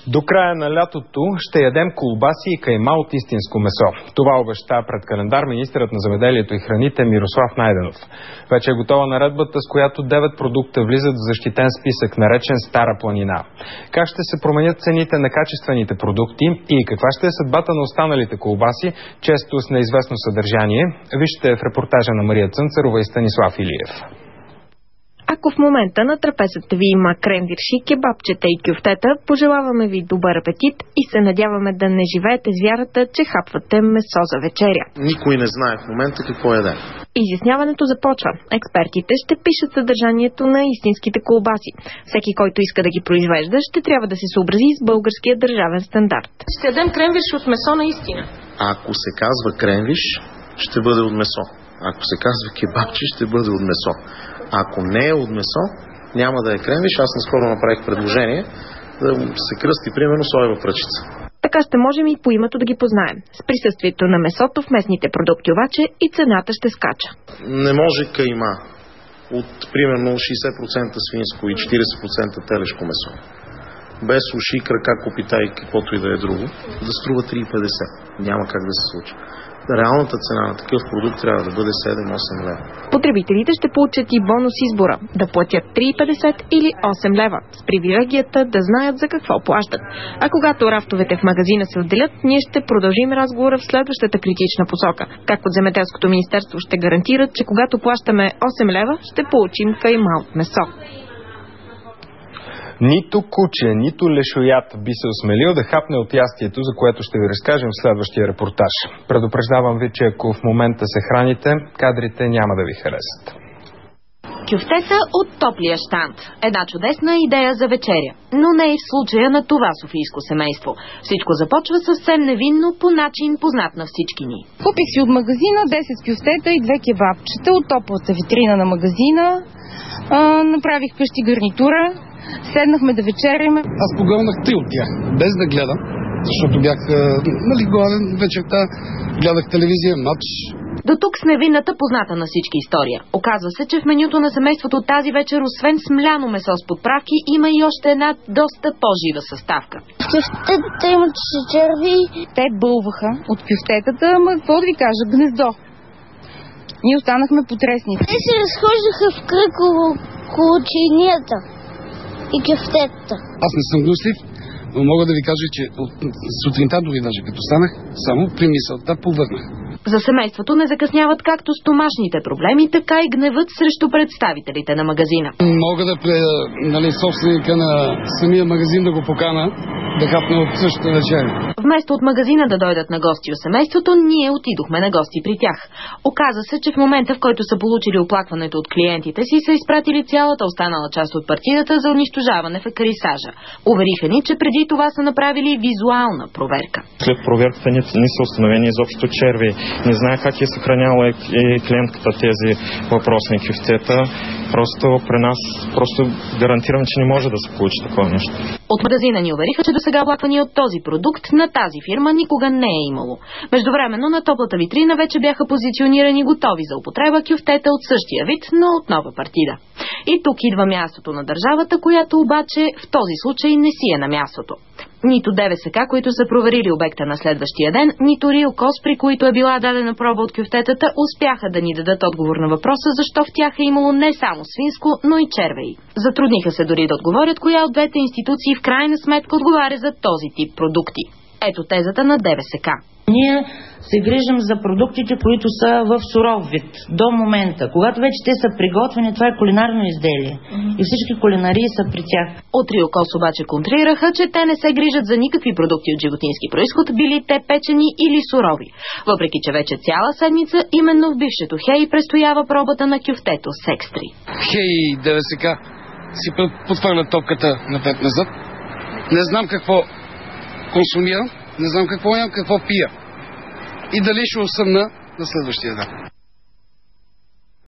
До края на лятото ще ядем колбаси и кайма от истинско месо. Това обеща пред календар министърът на земеделието и храните Мирослав Найденов. Вече е готова наредбата, с която 9 продукта влизат в защитен списък, наречен Стара планина. Как ще се променят цените на качествените продукти и каква ще е съдбата на останалите колбаси, често с неизвестно съдържание, вижте в репортажа на Мария Цънцарова и Станислав Илиев. Ако в момента на трапезата ви има кренвирши, кебабчета и кюфтета, пожелаваме ви добър апетит и се надяваме да не живеете с вярата, че хапвате месо за вечеря. Никой не знае в момента какво яде. Изясняването започва. Експертите ще пишат съдържанието на истинските колбаси. Всеки, който иска да ги произвежда, ще трябва да се съобрази с българския държавен стандарт. Ще ядем кренвирш от месо наистина. Ако се казва кренвирш, ще бъде от месо. Ако се казва кебабче, ще бъде от месо. Ако не е от месо, няма да е кренвирш. Аз наскоро направих предложение да се кръсти, примерно, соева пръчица. Така ще можем и по името да ги познаем. С присъствието на месото в местните продукти обаче и цената ще скача. Не може кайма от примерно 60% свинско и 40% телешко месо, без уши, крака, копита и каквото и да е друго, да струва 3,50. Няма как да се случи. Реалната цена на такъв продукт трябва да бъде 7-8 лева. Потребителите ще получат и бонус избора да платят 3,50 или 8 лева, с привилегията да знаят за какво плащат. А когато рафтовете в магазина се отделят, ние ще продължим разговора в следващата критична посока. Как от Земеделското министерство ще гарантират, че когато плащаме 8 лева, ще получим кайма от месо. Нито куче, нито лешоят би се осмелил да хапне от ястието, за което ще ви разкажем в следващия репортаж. Предупреждавам ви, че ако в момента се храните, кадрите няма да ви харесат. Кюфтета от топлия щанд. Една чудесна идея за вечеря. Но не и в случая на това софийско семейство. Всичко започва съвсем невинно, по начин познат на всички ни. Купих си от магазина 10 кюфтета и 2 кебабчета от топлата витрина на магазина. Направих къщи гарнитура. Седнахме да вечеряме. Аз погълнах 3 от тях, без да гледам, защото бях гладен вечерта, гледах телевизия, матч. До тук с невинната позната на всички история. Оказва се, че в менюто на семейството тази вечер, освен смляно месо с подправки, има и още една доста по-жива съставка. Кюфтетата имат черви. Те бълваха от кюфтетата, ама какво да ви кажа, гнездо. Ние останахме потресни. Те се разхождаха в кръг около чинията и кюфтетата. Аз не съм гнуслив, но мога да ви кажа, че от сутринта дори даже като станах, само при мисълта повърнах. За семейството не закъсняват както стомашните проблеми, така и гневът срещу представителите на магазина. Мога да собственика на самия магазин да го покана да хапне от същата вечеря. Вместо от магазина да дойдат на гости у семейството, ние отидохме на гости при тях. Оказа се, че в момента, в който са получили оплакването от клиентите си, са изпратили цялата останала част от партидата за унищожаване в екарисажа. Увериха ни, че преди това са направили визуална проверка. След проверката не са установени изобщо черви. Не знае как е съхраняла и клиентката тези въпросни кюфтета. Просто при нас гарантирам, че не може да се получи такова нещо. От магазина ни увериха, че досега оплаквания от този продукт на тази фирма никога не е имало. Междувременно на топлата витрина вече бяха позиционирани готови за употреба кюфтета от същия вид, но от нова партида. И тук идва мястото на държавата, която обаче в този случай не си е на мястото. Нито ДВСК, които са проверили обекта на следващия ден, нито РИОКОЗ, при които е била дадена проба от кюфтетата, успяха да ни дадат отговор на въпроса, защо в тях е имало не само свинско, но и червеи. Затрудниха се дори да отговорят, коя от двете институции в крайна сметка отговаря за този тип продукти. Ето тезата на ДВСК. Ние се грижим за продуктите, които са в суров вид до момента. Когато вече те са приготвени, това е кулинарно изделие. И всички кулинарии са при тях. От РИОКОЗ обаче контрираха, че те не се грижат за никакви продукти от животински происход, били те печени или сурови. Въпреки че вече цяла седмица именно в бившето ХЕИ престоява пробата на кюфтето с екстри. ХЕИ и ДВСК си подхвърлят топката напред-назад. Не знам какво консумирам, не знам какво ям, какво пия. И дали ще осъмна на следващия ден.